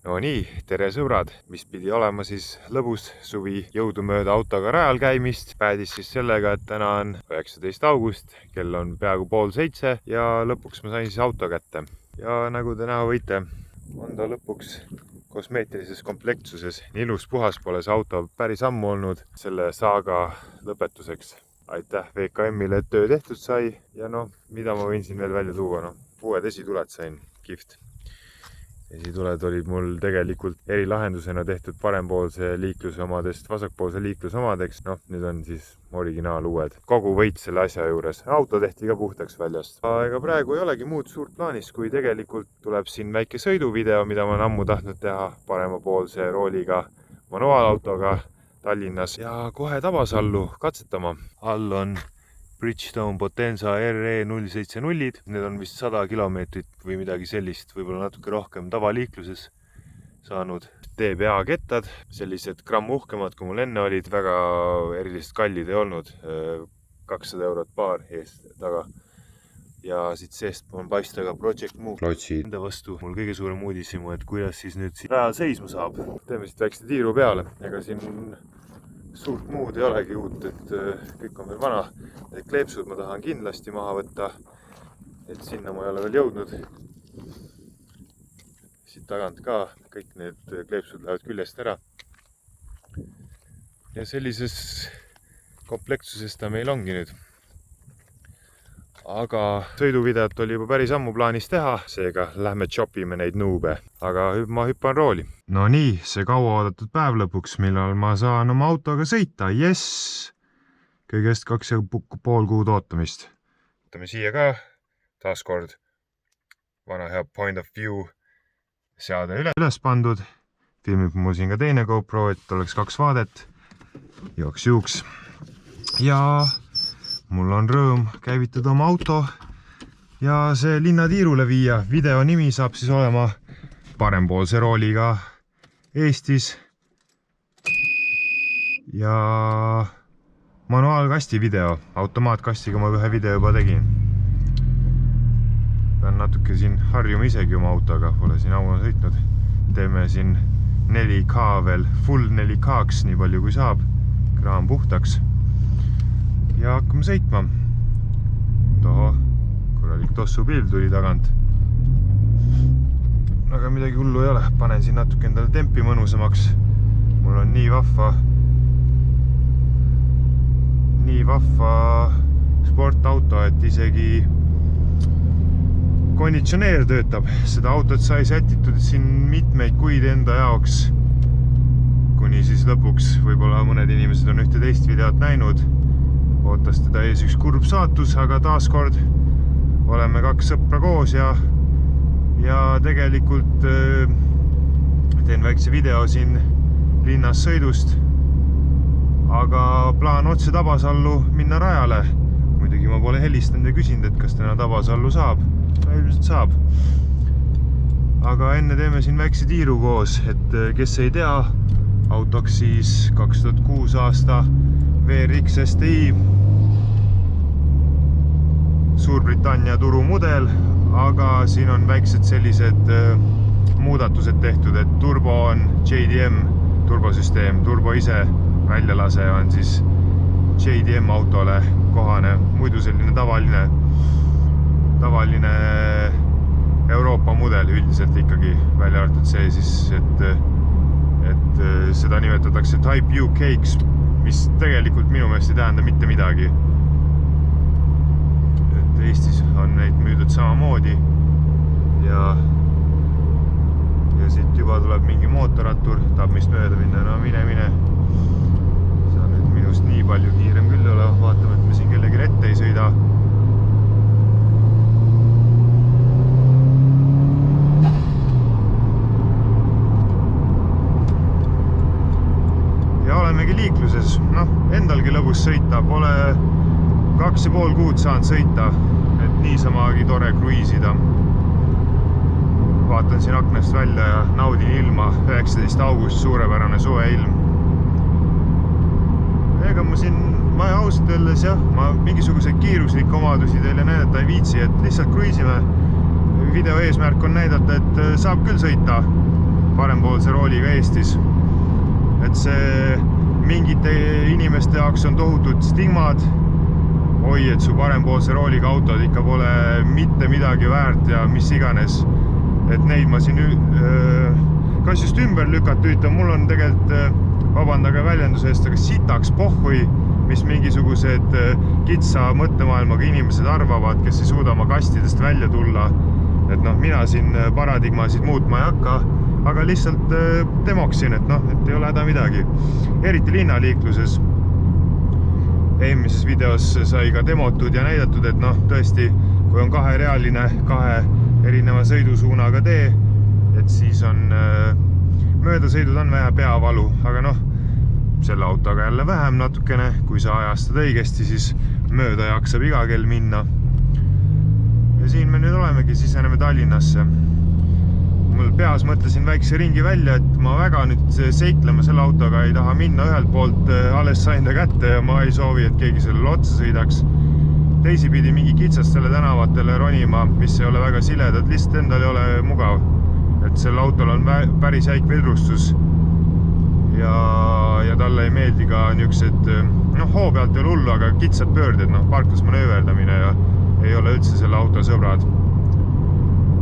No nii, tere sõbrad, mis pidi olema siis lõbus suvi jõudumööda autoga rajal käimist, päädis siis sellega, et täna on 19. august, kell on peaaegu 6:30 ja lõpuks ma sain siis auto kätte. Ja nagu te näha võite, on ta lõpuks kosmeetilises komplektsuses. Nii ilus puhas pole see auto päris ammu olnud selle saaga lõpetuseks. Aitäh VKM-ile, et töö tehtud sai ja mida ma võin siin veel välja tuua, uued esituled sain, kihvt. Esituled olid mul tegelikult erilahendusena tehtud parempoolse liikluse omadest vasakpoolse liikluse omadeks. Nüüd on siis originaal uued. Kogu võit selle asja juures. Auto tehti ka puhtaks väljast. Ega praegu ei olegi muud suurt plaanis, kui tegelikult tuleb siin väike sõiduvideo, mida ma olen ammu tahtnud teha paremapoolse rooliga manuaalautoga Tallinnas ja kohe Tabasallu katsetama. All on Bridgestone Potenza RE070, need on vist 100 kilomeetrit või midagi sellist, võib-olla natuke rohkem tavaliikluses saanud. TBA kettad, sellised gramm uhkemad, kui mul enne olid, väga erilist kallid ei olnud, 200 eurot paar eest taga. Ja siit seest on paista ka Project Move klotsid. Nende vastu mul kõige suurem uudishimu, et kuidas siis nüüd siin rajal seisma saab. Teeme siit väikse tiiru peale, ega siin suurt muud ei olegi uut, et kõik on veel vana. Need kleepsud ma tahan kindlasti maha võtta, et sinna ma ei ole veel jõudnud. Siit tagant ka kõik need kleepsud lähevad küljest ära. Ja sellises komplektsuses ta meil ongi nüüd. Aga sõiduvideot oli juba päris ammu plaanis teha, seega lähme chopime neid nuube, aga ma hüppan rooli. No nii, see kaua oodatud päev lõpuks, millal ma saan oma autoga sõita, jess! Kõigest 2,5 kuud ootamist. Võtame siia ka, taaskord vana hea point of view seade üles pandud. Filmib mul siin ka teine GoPro, et oleks 2 vaadet, juuks. Ja mul on rõõm käivitada oma auto ja see linnatiirule viia. Video nimi saab siis olema parempoolse rooliga Eestis ja manuaalkasti video. Automaatkastiga ma ühe video juba tegin. Pean natuke siin harjuma isegi oma autoga, pole siin ammu sõitnud. Teeme siin 4K veel, full 4K-ks, nii palju kui saab. Kraan puhtaks. Ja hakkame sõitma. Toho, korralik tossu pild tuli tagant. Aga midagi hullu ei ole. Panen siin natuke endale tempi mõnusamaks. Mul on nii vahva sportauto, et isegi konditsioneer töötab. Seda autot sai sätitud siin mitmeid kuid enda jaoks. Kuni siis lõpuks võib-olla mõned inimesed on ühte teist videot näinud. Ootas teda ees üks kurb saatus, aga taaskord oleme 2 sõpra koos ja tegelikult teen väikse video siin linnas sõidust. Aga plaan otse Tabasallu minna rajale. Muidugi ma pole helistanud ja küsinud, et kas täna Tabasallu saab. Ilmselt saab. Aga enne teeme siin väikse tiiru koos, et kes ei tea, autoks siis 2006 aasta VRX STI Suurbritannia turumudel, aga siin on väiksed sellised muudatused tehtud, et turbo on JDM turbosüsteem, turbo ise väljalase on siis JDM autole kohane, muidu selline tavaline Euroopa mudel üldiselt ikkagi välja arvatud see siis, et seda nimetatakse Type UK-ks, mis tegelikult minu meelest ei tähenda mitte midagi. Et Eestis on neid müüdud samamoodi ja siit juba tuleb mingi mootorrattur, tahab meist mööda minna, no mine. See on nüüd minust nii palju kiirem küll ole, vaatame, et me siin kellegi ette ei sõida. Ja olemegi liikluses, endalgi lõbus sõita, pole 2,5 kuud saanud sõita, et niisamagi tore kruiisida. Vaatan siin aknast välja ja naudin ilma, 19. august, suurepärane suveilm. Ega ma ausalt öeldes ma mingisuguseid kiiruslikke omadusi teile näidata ei viitsi, et lihtsalt kruiisime. Video eesmärk on näidata, et saab küll sõita. parempoolse rooliga Eestis. Et see mingite inimeste jaoks on tohutud stigmad. Oi, et su parempoolse rooliga autod ikka pole mitte midagi väärt ja mis iganes. Et neid ma siin kas just ümber lükata üritan. Mul on tegelikult, vabandage väljenduse eest, aga sitaks pohhui, mis mingisugused kitsa mõttemaailmaga inimesed arvavad, kes ei suuda oma kastidest välja tulla. Et noh, mina siin paradigmasid muutma ei hakka, aga lihtsalt demoksin, et noh, et ei ole häda midagi. Eriti linnaliikluses. Eelmises videos sai ka demotud ja näidatud, et noh, tõesti, kui on kaherealine, kahe erineva sõidusuunaga tee, et siis on möödasõidud on vähe peavalu, aga noh, selle autoga jälle vähem natukene, kui sa ajastad õigesti, siis mööda jaksab iga kell minna. Ja siin me nüüd olemegi, siseneme Tallinnasse. Mul peas mõtlesin väikse ringi välja, et ma väga nüüd seiklema selle autoga ei taha minna. Ühelt poolt alles sain ta kätte ja ma ei soovi, et keegi sellele otsa sõidaks. Teisipidi mingi kitsastele tänavatele ronima, mis ei ole väga siledad, lihtsalt endal ei ole mugav. Et selle autol on päris jäik vedrustus ja talle ei meeldi ka niisugused, noh, hoo pealt ei ole hullu, aga kitsad pöörded, noh, parklas manööverdamine ja ei ole üldse selle auto sõbrad.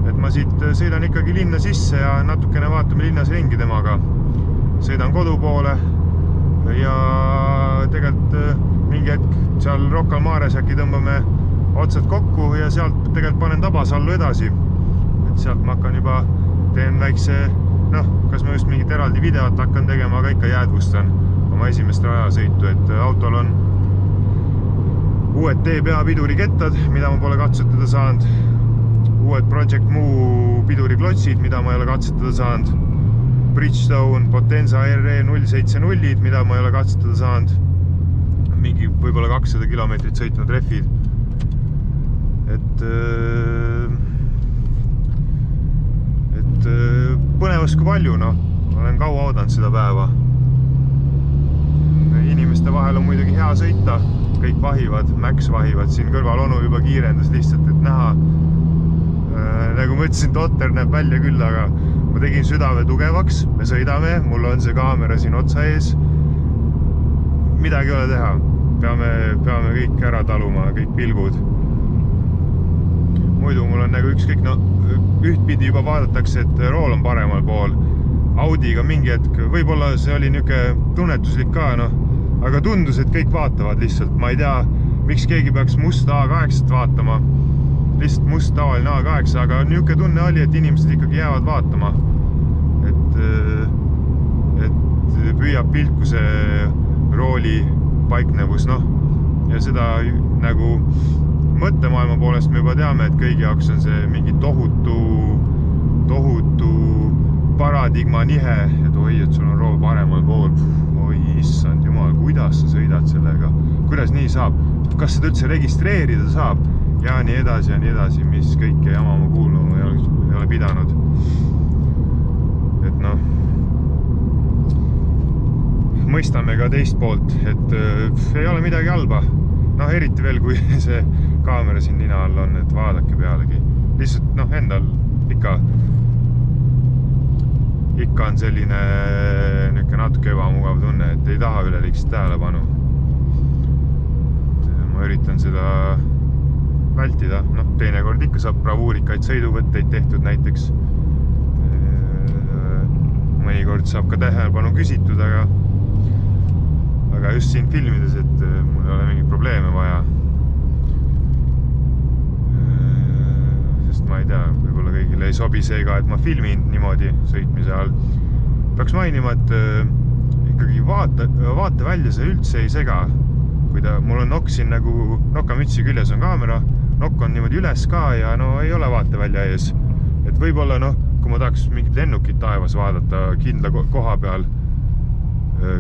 Et ma siit sõidan ikkagi linna sisse ja natukene vaatame linnas ringi temaga. Sõidan kodu poole ja tegelikult mingi hetk seal Rocca al Mares äkki tõmbame otsad kokku ja sealt tegelikult panen Tabasallu edasi. Et sealt ma hakkan juba teen väikse, noh, kas ma just mingit eraldi videot hakkan tegema, aga ikka jäädvustan oma esimest rajasõitu, et autol on uued TBA pidurikettad, mida ma pole katsetada saanud, uued Project Moo piduriklotsid, mida ma ei ole katsetada saanud, Bridgestone Potenza RE070-id, mida ma ei ole katsetada saanud, mingi võib-olla 200 kilomeetrit sõitnud rehvid, et põnevust kui palju, noh, olen kaua oodanud seda päeva. Inimeste vahel on muidugi hea sõita, kõik vahivad, Max vahivad, siin kõrval onu juba kiirendas lihtsalt, et näha. Nagu ma ütlesin, totter näeb välja küll, aga ma tegin südame tugevaks, me sõidame, mul on see kaamera siin otsa ees. Midagi ei ole teha, peame kõik ära taluma, kõik pilgud. Muidu mul on nagu ükskõik, no ühtpidi juba vaadatakse, et rool on paremal pool. Audiga mingi hetk, võib-olla see oli niisugune tunnetuslik ka, noh, aga tundus, et kõik vaatavad lihtsalt. Ma ei tea, miks keegi peaks musta A8 vaatama. Lihtsalt must tavaline A8, aga niisugune tunne oli, et inimesed ikkagi jäävad vaatama. Et püüab pilku see rooli paiknevus, noh, ja seda nagu mõttemaailma poolest me juba teame, et kõigi jaoks on see mingi tohutu paradigma nihe, et oi, et sul on rool paremal pool. Oi, issand jumal, kuidas sa sõidad sellega? Kuidas nii saab? Kas seda üldse registreerida saab? Ja nii edasi, mis kõike jama ma kuulnud ei ole pidanud. Et noh, mõistame ka teist poolt, et ei ole midagi halba. Noh, eriti veel, kui see kaamera siin nina all on, et vaadake pealegi. Lihtsalt, noh, endal ikka on selline natuke ebamugav tunne, et ei taha üleliigset tähelepanu. Ma üritan seda vältida. Noh, teinekord ikka saab bravuurikaid sõiduvõtteid tehtud näiteks. Mõnikord saab ka tähelepanu küsitud, aga just siin filmides, et mul ei ole mingit probleeme vaja. Sest ma ei tea, võib-olla kõigile ei sobi seega, et ma filmin niimoodi sõitmise all. Peaks mainima, et ikkagi vaate välja see üldse ei sega. Kui mul on nokk siin nagu nokamütsi küljes on kaamera, nokk on niimoodi üles ka ja no ei ole vaate välja ees. Et võib-olla, noh, kui ma tahaks mingit lennukit taevas vaadata kindla koha peal,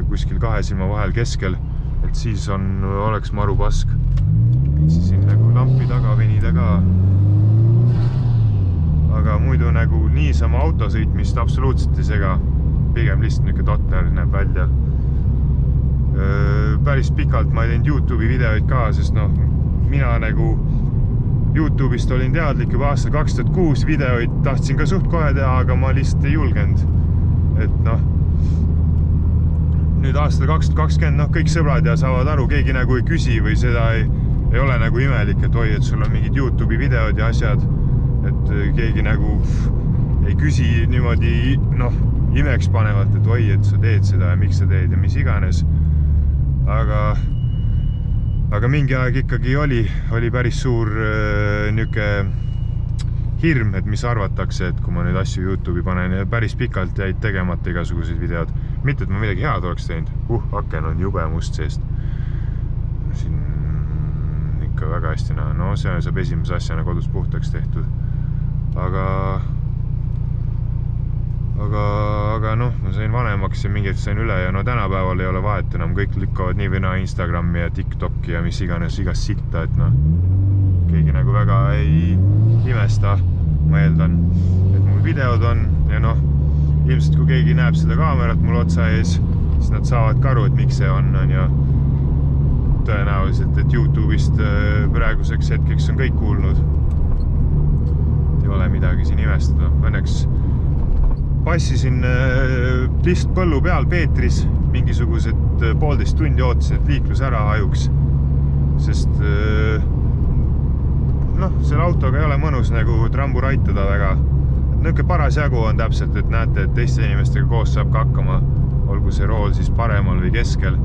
kuskil kahe silma vahel keskel, et siis oleks maru pask. Siis siin nagu lampi taga venida ka. Aga muidu nagu niisama autosõitmist absoluutselt ei sega. Pigem lihtsalt niisugune totter näeb välja. Päris pikalt ma ei teinud YouTube'i videoid ka, sest noh, mina nagu YouTube'ist olin teadlik juba aastal 2006 videoid, tahtsin ka suht kohe teha, aga ma lihtsalt ei julgenud. nüüd aastal 2020, kõik sõbrad ja saavad aru, keegi nagu ei küsi või seda ei ole nagu imelik, et oi, et sul on mingid YouTube'i videod ja asjad, et keegi nagu ei küsi niimoodi, imeks panevalt, et oi, et sa teed seda ja miks sa teed ja mis iganes. Aga mingi aeg ikkagi oli päris suur niuke hirm, et mis arvatakse, et kui ma nüüd asju YouTube'i panen ja päris pikalt jäid tegemata igasugused videod. Mitte, et ma midagi head oleks teinud. Aken on jube must seest. Siin ikka väga hästi näha. No see saab esimese asjana kodus puhtaks tehtud. Aga ma sain vanemaks ja mingit sain üle ja tänapäeval ei ole vahet enam. Kõik lükkavad nii või naa Instagrami ja TikToki ja mis iganes igast sitta, et keegi nagu väga ei imesta, ma eeldan, et mul videod on ja ilmselt kui keegi näeb seda kaamerat mul otsa ees, siis nad saavad ka aru, et miks see on ja tõenäoliselt, et YouTube'ist praeguseks hetkeks on kõik kuulnud. Ei ole midagi siin imestada. Õnneks passisin lihtsalt põllu peal Peetris mingisugused 1,5 tundi ootasin, et liiklus ära hajuks, sest selle autoga ei ole mõnus nagu trambu raitada väga. Nõuke parasjagu on täpselt, et näete, et teiste inimestega koos saab ka hakkama, olgu see rool siis paremal või keskel,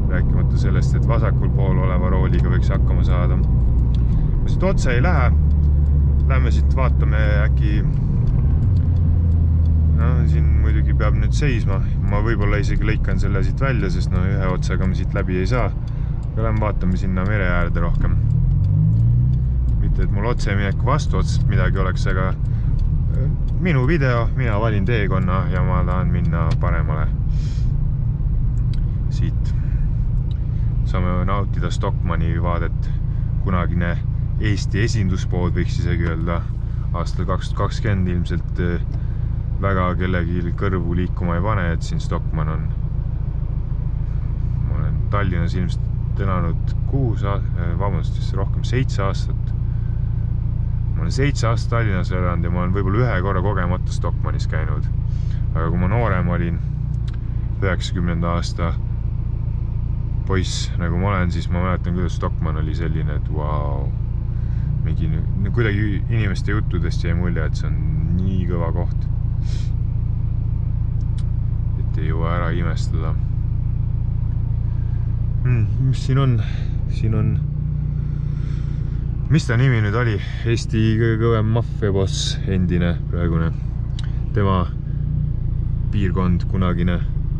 rääkimata sellest, et vasakul pool oleva rooliga võiks hakkama saada. Ma siit otse ei lähe, lähme siit vaatame äkki. Siin muidugi peab nüüd seisma. Ma võib-olla isegi lõikan selle siit välja, sest ühe otsaga me siit läbi ei saa. Lähme vaatame sinna mere äärde rohkem. Mitte, et mul otse mineku vastu otsast midagi oleks, aga minu video, mina valin teekonna ja ma tahan minna paremale. Siit saame nautida Stockmanni vaadet. Kunagine Eesti esinduspood võiks isegi öelda. Aastal 2020 ilmselt väga kellegi kõrvu liikuma ei pane, et siin Stockmann on. Ma olen Tallinnas ilmselt elanud 7 aastat. Ma olen 7 aastat Tallinnas elanud ja ma olen võib-olla ühe korra kogemata Stockmannis käinud. Aga kui ma noorem olin 90. aasta poiss, nagu ma olen, siis ma mäletan, kuidas Stockmann oli selline, et vau. Kuidagi inimeste juttudest jäi mulje, et see on nii kõva koht. Et ei jõua ära imestada. Mis siin on? Siin on... Mis ta nimi nüüd oli? Eesti kõige kõvem maffiaboss, endine praegune. Tema piirkond kunagine.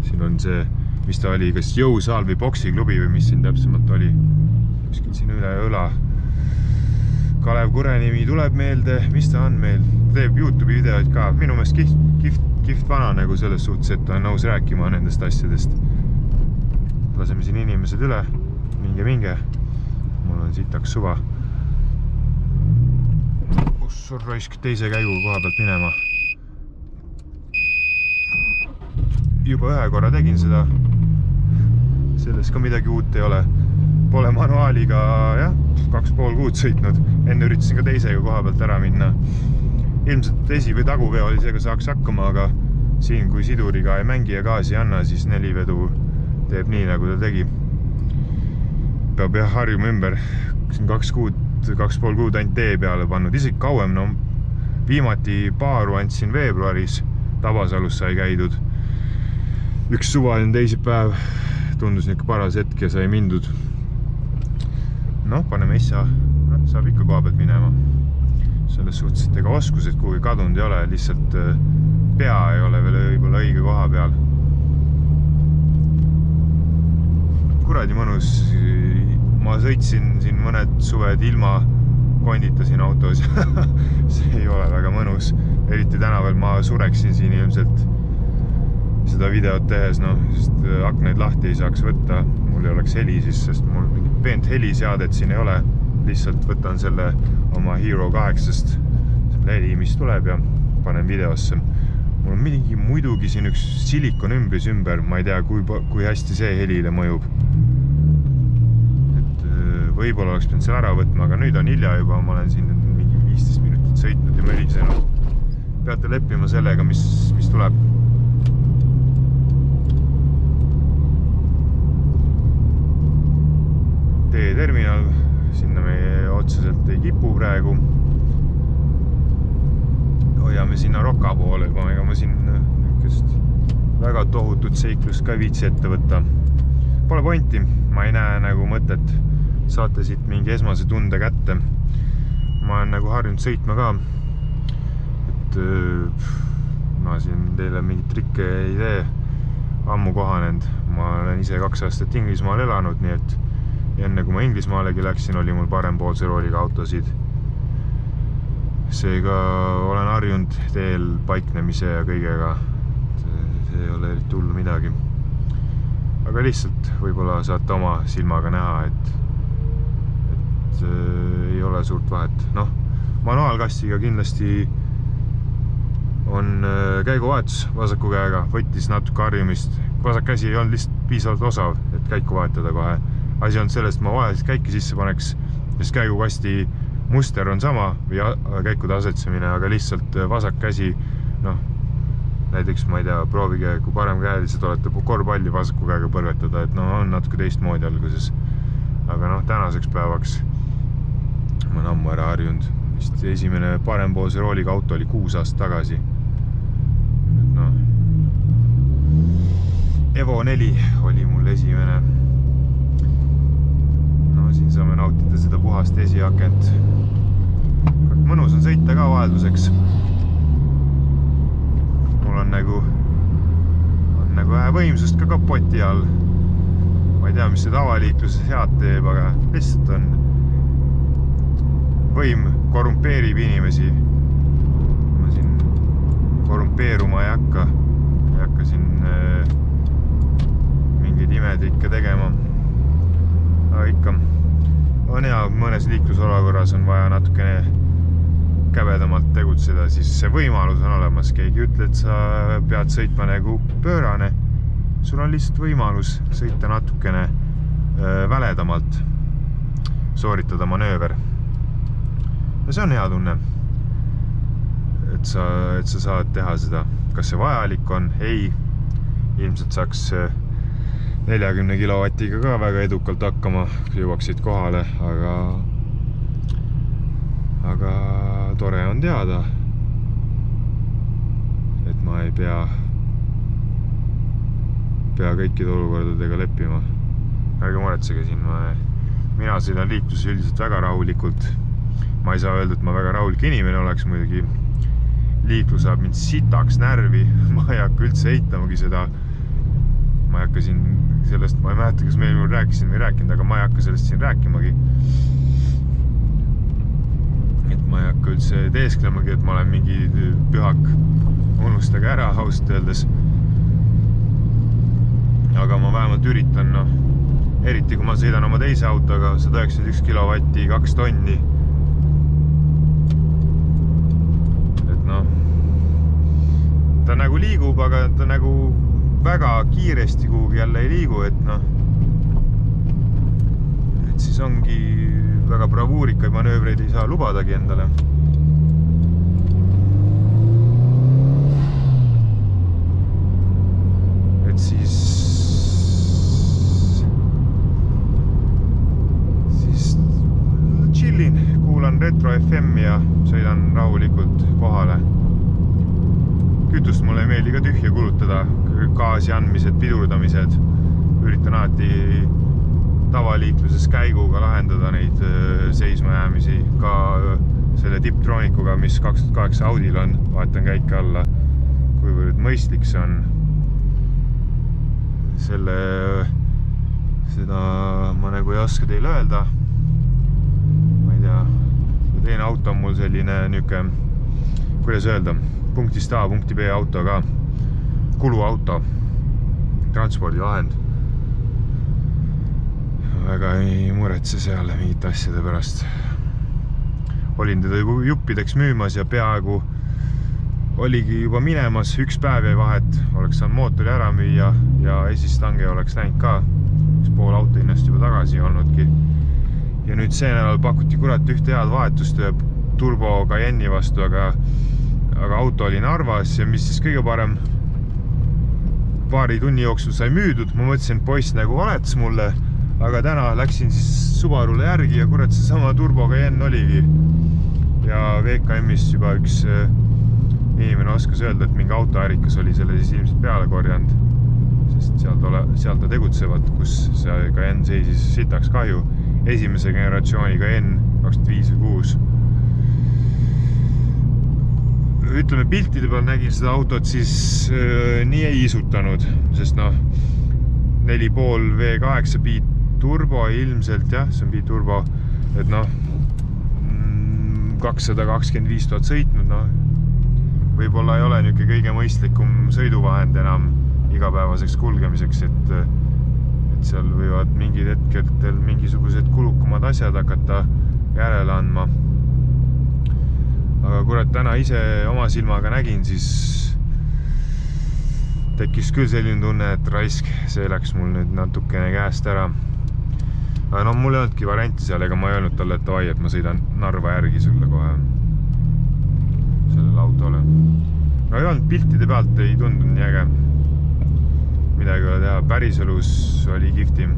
Siin on see, mis ta oli, kas jõusaal või boksiklubi või mis siin täpsemalt oli. Kuskil siin üle õla. Kalev Kure nimi tuleb meelde, mis ta on meil? Teeb YouTube'i videoid ka. Minu meelest kihvt vana nagu selles suhtes, et ta on nõus rääkima nendest asjadest. Laseme siin inimesed üle. Minge. Mul on sitaks suva. Sul raisk teise käigu koha pealt minema. Juba ühe korra tegin seda. Selles ka midagi uut ei ole. Pole manuaaliga 2,5 kuud sõitnud. Enne üritasin ka teisega koha pealt ära minna. Ilmselt esi- või taguveo oli seega saaks hakkama, aga siin kui siduriga ei mängi ja gaasi ei anna, siis nelivedu teeb nii, nagu ta tegi. Peab harjuma ümber. 2,5 kuud ainult tee peale pannud. Isegi kauem, viimati paaru andsin veebruaris. Tabasalus sai käidud. Üks suvaline teisipäev. Tundus niisugune paras hetk ja sai mindud. Paneme issa. Saab ikka koha pealt minema. Selles suhtes, et ega oskused kuhugi kadunud ei ole. Lihtsalt pea ei ole veel võib-olla õige koha peal. Kuradi mõnus. Ma sõitsin siin mõned suved ilma kondita siin autos. See ei ole väga mõnus. Eriti tänaval ma sureksin siin ilmselt seda videot tehes, sest aknaid lahti ei saaks võtta. Mul ei oleks heli siis, sest mul mingit peent heliseadet siin ei ole. Lihtsalt võtan selle oma Hero 8-st, selle heli, mis tuleb ja panen videosse. Mul on midagi muidugi siin üks silikon ümber. Ma ei tea, kui hästi see helile mõjub. Et võib-olla oleks pidanud selle ära võtma, aga nüüd on hilja juba. Ma olen siin mingi 15 minutit sõitnud ja mölisenud. Peate leppima sellega, mis tuleb. otseselt ei kipu praegu. Hoiame sinna Roka poole juba, ega ma siin väga tohutut seiklust ka viitsi ette võtta. Pole pointi, ma ei näe nagu mõtet. Saate siit mingi esmase tunde kätte. Ma olen nagu harjunud sõitma ka. Et ma siin teile mingit trikke ei tee. Ammu kohanenud. Ma olen ise 2 aastat Inglismaal elanud, nii et enne kui ma Inglismaalegi läksin, oli mul parempoolse rooliga autosid. Seega olen harjunud teel paiknemise ja kõigega. See ei ole eriti hullu midagi. Aga lihtsalt võib-olla saate oma silmaga näha, et ei ole suurt vahet. Noh, manuaalkastiga kindlasti on käiguvahetus vasaku käega, võttis natuke harjumist. Vasak käsi ei olnud lihtsalt piisavalt osav, et käiku vahetada kohe. Asi on sellest, ma vaheliselt käiki sisse paneks, sest käigukasti muster on sama või käikude asetsemine, aga lihtsalt vasak käsi, näiteks ma ei tea, proovige, kui paremkäeliselt olete korvpalli vasaku käega põrvetada, et on natuke teistmoodi alguses. Aga tänaseks päevaks ma olen ammu ära harjunud. Vist esimene parempoolse rooliga auto oli 6 aastat tagasi. Evo 4 oli mul esimene. Siin saame nautida seda puhast esiakent. Mõnus on sõita ka vahelduseks. Mul on nagu võimsust ka kapoti all. Ma ei tea, mis see tavaliikluses head teeb, aga lihtsalt on võim korrumpeerib inimesi. Ma siin korrumpeeruma ei hakka siin mingeid imetrikke tegema. Aga ikka on hea, mõnes liiklusolukorras on vaja natukene kävedamalt tegutseda, siis see võimalus on olemas. Keegi ütle, et sa pead sõitma nagu pöörane. Sul on lihtsalt võimalus sõita natukene väledamalt, sooritada manööver. Ja see on hea tunne, et sa saad teha seda. Kas see vajalik on? Ei. Ilmselt saaks 40 kilovatiga ka väga edukalt hakkama, jõuaksid kohale, aga tore on teada, et ma ei pea kõikide olukordadega leppima. Ärge muretsege siin, mina sõidan liikluses üldiselt väga rahulikult. Ma ei saa öelda, et ma väga rahulik inimene oleks, muidugi liiklus saab mind sitaks närvi, ma ei hakka üldse eitamagi seda. Ma ei hakka siin sellest, ma ei mäleta, kas meil rääkisin või rääkinud, aga ma ei hakka sellest siin rääkimagi. Et ma ei hakka üldse teesklemagi, et ma olen mingi pühak. Unustage ära ausalt öeldes. Aga ma vähemalt üritan, eriti kui ma sõidan oma teise autoga 191 kilovatti, 2 tonni. Et ta nagu liigub, aga ta nagu väga kiiresti kuhugi jälle ei liigu, et siis ongi väga bravuurikaid manöövreid ei saa lubadagi endale. Et siis chillin, kuulan Retro FM ja sõidan rahulikult kohale. Kütust mulle ei meeldi ka tühja kulutada, gaasi andmised, pidurdamised. Üritan alati tavaliikluses käiguga lahendada neid seismajäämisi. Ka selle Tiptronikuga, mis 2008 Audil on, vaatan käike alla, kuivõrd mõistlik see on. Seda ma nagu ei oska teile öelda. Ma ei tea, teine auto on mul selline niuke, kuidas öelda, punktist A, punkti B auto ka. Kuluauto, transpordivahend. Väga ei muretse seal mingite asjade pärast. Olin teda juppideks müümas ja peaaegu oligi juba minemas. 1 päev jäi vahet, oleks saanud mootori ära müüa ja esistange oleks läinud ka. 1,5 auto hinnast juba tagasi olnudki. Ja nüüd see nädal pakuti kurat ühte head vahetust turbo Cayenne'i vastu, aga auto oli Narvas ja mis siis kõige parem, paari tunni jooksul sai müüdud. Ma mõtlesin, et poiss nagu valetas mulle, aga täna läksin siis Subarule järgi ja kurat see sama turboga Cayenne oligi. Ja VKM-ist juba üks inimene oskas öelda, et mingi autoärikas oli selle siis ilmselt peale korjanud. Sest seal ta tegutsevad, kus see Cayenne seisis sitaks kahju. Esimese generatsiooni Cayenne 25 või 6. Ütleme, piltide peal nägin seda autot, siis nii ei isutanud, sest 4,5 V8 biit turbo ilmselt, jah, see on biit turbo, et 225 000 sõitnud, võib-olla ei ole niisugune kõige mõistlikum sõiduvahend enam igapäevaseks kulgemiseks, et seal võivad mingid hetkedel mingisugused kulukumad asjad hakata järele andma. Aga kurat, täna ise oma silmaga nägin, siis tekkis küll selline tunne, et raisk, see läks mul nüüd natukene käest ära. Aga mul ei olnudki varianti seal, ega ma ei öelnud talle, et davai, et ma sõidan Narva järgi sulle kohe sellele autole. No ei olnud, piltide pealt ei tundunud nii äge. Midagi ei ole teha, päriselus oli kihvtim.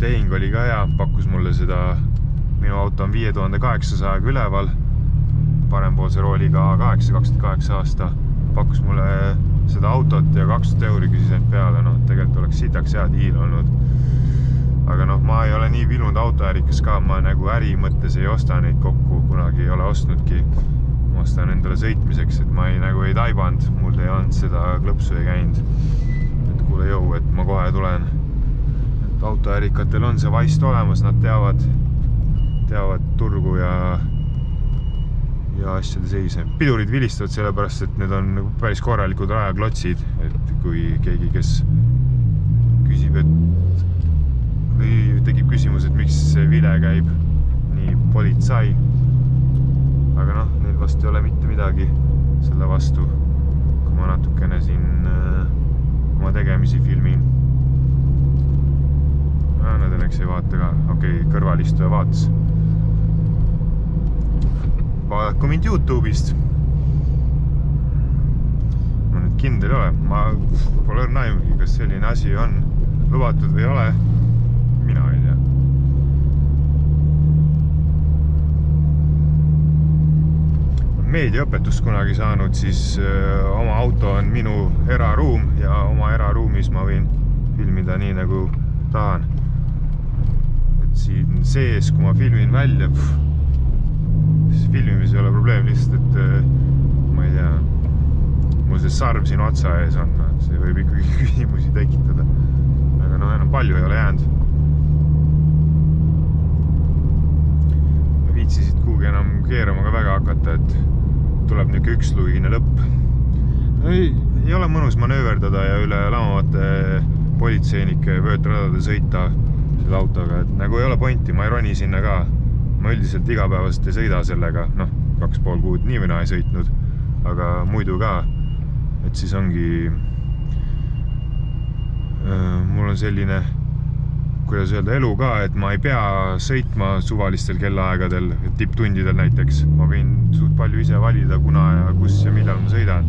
Tehing oli ka hea, pakkus mulle seda. Minu auto on 5800 üleval, parempoolse rooliga A8 28 aasta, pakkus mulle seda autot ja 200 € küsis end peale, tegelikult oleks sitaks hea diil olnud. Aga ma ei ole nii vilmunud autoärikas ka, ma nagu äri mõttes ei osta neid kokku, kunagi ei ole ostnudki. Ma ostan endale sõitmiseks, et ma ei taibanud, mul ei olnud seda klõpsu ei käinud. Et kuule jõu, et ma kohe tulen. Et autoärikatel on see vaist olemas, nad teavad turgu ja asjade seise. Pidurid vilistavad sellepärast, et need on päris korralikud rajaklotsid, et kui keegi, kes küsib, või tekib küsimus, et miks see vile käib nii politsai, aga neil vast ei ole mitte midagi selle vastu, kui ma natukene siin oma tegemisi filmin. Nad õnneks ei vaata ka, okei, kõrvalistuja vaatas. Vaadaku mind YouTube'ist. Ma nüüd kindel ei ole. Ma pole õrna aimugi, kas selline asi on lubatud või ei ole. Mina ei tea. Meediaõpetust kunagi saanud, siis oma auto on minu eraruum ja oma eraruumis ma võin filmida nii nagu tahan. Et siin sees, kui ma filmin välja, filmimis ei ole probleem, lihtsalt, et ma ei tea, mul see sarv siin otsa ees on, see võib ikkagi küsimusi tekitada. Aga enam palju ei ole jäänud. Ma viitsisid kuhugi enam keerama ka väga hakata, et tuleb niisugune ükslugine lõpp. Ei ole mõnus manööverdada ja üle lamavate politseinike vöötradade sõita selle autoga, et nagu ei ole pointi, ma ei roni sinna ka. Ma üldiselt igapäevast ei sõida sellega, 2,5 kuud nii mina ei sõitnud, aga muidu ka, et siis ongi, mul on selline, kuidas öelda, elu ka, et ma ei pea sõitma suvalistel kellaaegadel, tipptundidel näiteks, ma võin suht palju ise valida, kuna ja kus ja millal ma sõidan,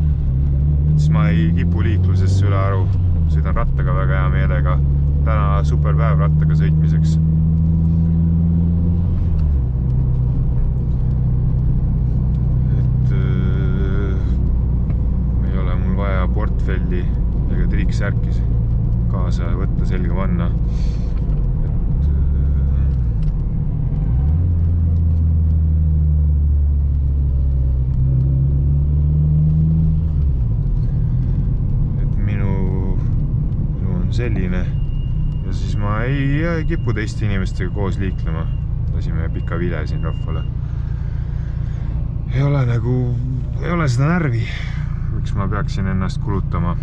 et siis ma ei kipu liiklusesse üle aru, sõidan rattaga väga hea meelega, täna super päev rattaga sõitmiseks. Portfelli ega triiksärkis kaasa võtta, selga panna. Et minu on selline ja siis ma ei kipu teiste inimestega koos liiklema. Lasime pika vile siin rahvale. Ei ole seda närvi. Miks ma peaksin ennast kulutama.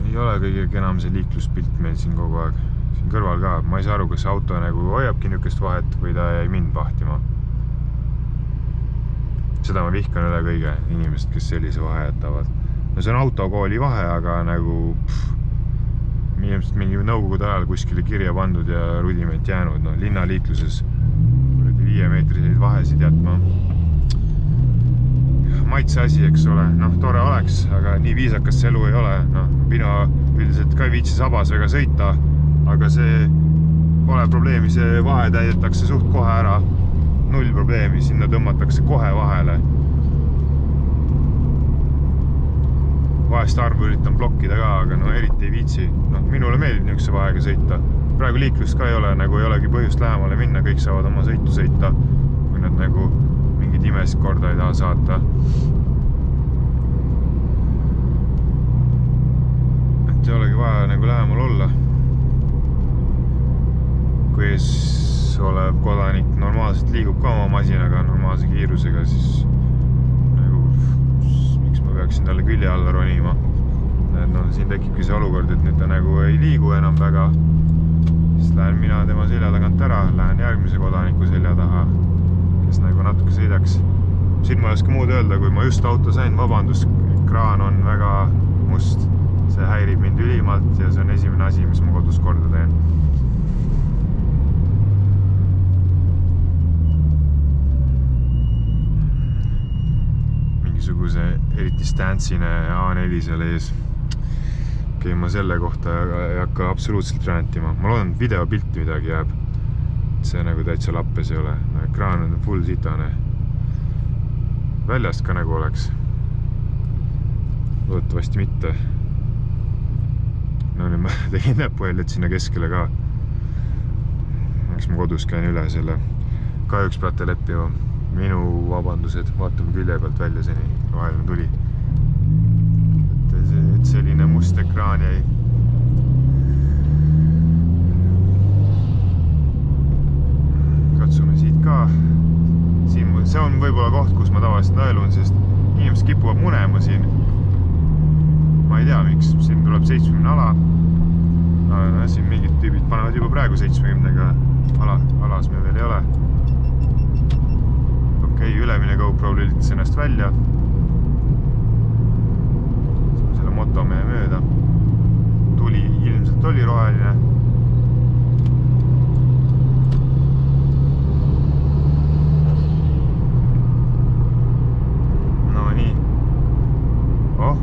Ei ole kõige enam see liikluspilt meil siin kogu aeg. Siin kõrval ka. Ma ei saa aru, kas auto hoiabki niisugust vahet või ta jäi mind vahtima. Seda ma vihkan üle kõige inimest, kes sellise vahe jätavad. No see on autokooli vahe, aga ilmselt mingi nõukogude ajal kuskile kirja pandud ja rudiment jäänud. Linnaliikluses 5-meetriseid vahesid jätma. maitse asi, eks ole, noh, tore oleks, aga nii viisakas see elu ei ole, noh, mina üldiselt ka ei viitsi sabas väga sõita, aga see pole probleemi, see vahe täidetakse suht kohe ära, null probleemi, sinna tõmmatakse kohe vahele. Vahest arvu üritan blokkida ka, aga no eriti ei viitsi, noh, minule meeldib niisuguse vahega sõita. Praegu liiklust ka ei ole, nagu ei olegi põhjust lähemale minna, kõik saavad oma sõitu sõita, kui nad nagu mingid imesid korda ei taha saata. Et ei olegi vaja nagu lähemal olla. Kui ees olev kodanik normaalselt liigub ka oma masinaga normaalse kiirusega, siis nagu miks ma peaksin talle külje alla ronima. Et no, siin tekibki see olukord, et nüüd ta nagu ei liigu enam väga. Siis lähen mina tema selja tagant ära, lähen järgmise kodaniku selja taha, kes nagu natuke sõidaks. Siin ma ei oska muud öelda, kui ma just auto sain, vabandust, kraan on väga must. See häirib mind ülimalt ja see on esimene asi, mis ma kodus korda teen. Mingisuguse eriti stantsine A4 seal ees. Ma selle kohta ei hakka absoluutselt rääntima. Ma loodan, et videopilti midagi jääb. See nagu täitsa lappes ei ole. Ekraan on full sitane. Väljast ka nagu oleks. Loodetavasti mitte. No nüüd ma tegin näpuheljad sinna keskele ka. Eks ma kodus käin üle selle. Kahjuks peate leppima. Minu vabandused. Vaatame külje pealt välja seni. Vaheline tuli. Et selline must ekraan jäi. Katsume siit ka. See on võib-olla koht, kus ma tavaliselt nõelun, sest inimesed kipuvad munema siin. Ma ei tea, miks. Siin tuleb 70 ala. No, siin mingid tüübid panevad juba praegu 70-ga. Alas me veel ei ole. Okei, ülemine GoPro lülitas ennast välja. Motomehe mööda. Tuli ilmselt oli roheline. No nii. Oh,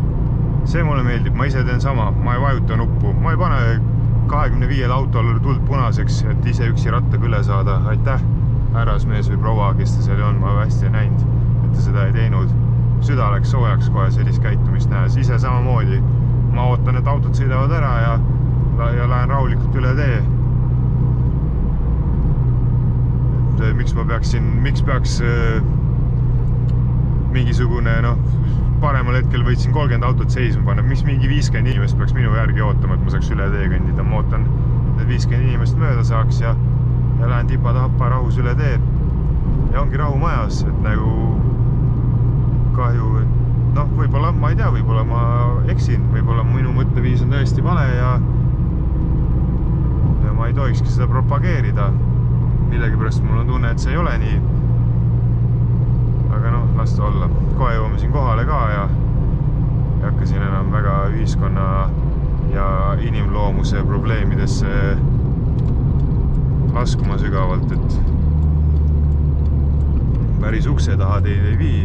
see mulle meeldib. Ma ise teen sama. Ma ei vajuta nuppu. Ma ei pane 25 autol tuld punaseks, et ise üksi rattaga üle saada. Aitäh, härrasmees või proua, kes ta seal on. Ma hästi ei näinud, et ta seda ei teinud. Süda läks soojaks kohe sellist käitumist nähes. Ise samamoodi. Ma ootan, et autod sõidavad ära ja lähen rahulikult üle tee. Et miks peaks mingisugune, paremal hetkel võitsin 30 autot seisma panna. Miks mingi 50 inimest peaks minu järgi ootama, et ma saaks üle tee kõndida. Ma ootan, et 50 inimest mööda saaks ja lähen tipa-tappa rahus üle tee. Ja ongi rahu majas, et nagu kahju, et võib-olla, ma ei tea, võib-olla ma eksin, võib-olla minu mõtteviis on tõesti vale ja ma ei tohikski seda propageerida. Millegipärast mul on tunne, et see ei ole nii. Aga las ta olla. Kohe jõuame siin kohale ka ja ei hakka siin enam väga ühiskonna ja inimloomuse probleemidesse laskuma sügavalt, et päris ukse taha teid ei vii.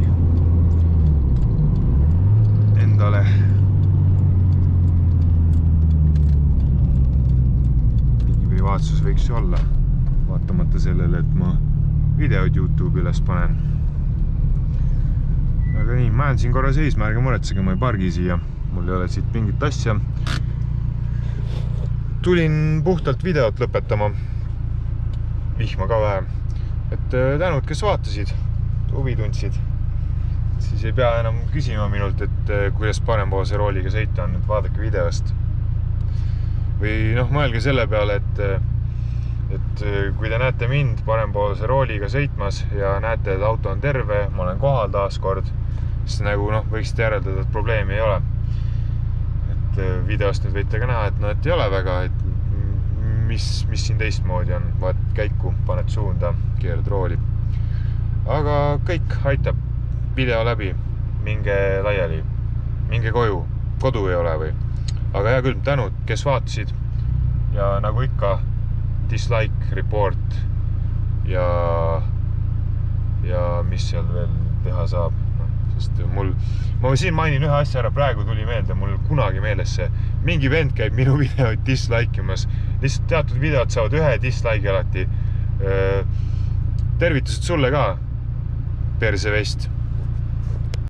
Endale. Mingi privaatsus võiks ju olla, vaatamata sellele, et ma videod YouTube üles panen. Aga nii, ma jään siin korra seisma, ärge muretsege, ma ei pargi siia. Mul ei ole siit mingit asja. Tulin puhtalt videot lõpetama. Vihma ka vähe. Et tänud, kes vaatasid, huvi tundsid. Siis ei pea enam küsima minult, et kuidas parempoolse rooliga sõita on, et vaadake videost. Või mõelge selle peale, et kui te näete mind parempoolse rooliga sõitmas ja näete, et auto on terve, ma olen kohal taas kord, siis nagu võiksite järeldada, et probleemi ei ole. Et videost nüüd võite ka näha, et ei ole väga, et mis siin teistmoodi on. Vaat käiku, paned suunda, keerad rooli. Aga kõik aitab. Video läbi, minge laiali, minge koju, kodu ei ole või. Aga hea küll, tänud, kes vaatasid ja nagu ikka dislike, report ja mis seal veel teha saab. sest ma siin mainin ühe asja ära, praegu tuli meelde, mul kunagi meeles see, mingi vend käib minu videoid dislike imas, lihtsalt teatud videod saavad ühe dislike alati. Tervitused sulle ka, persevest.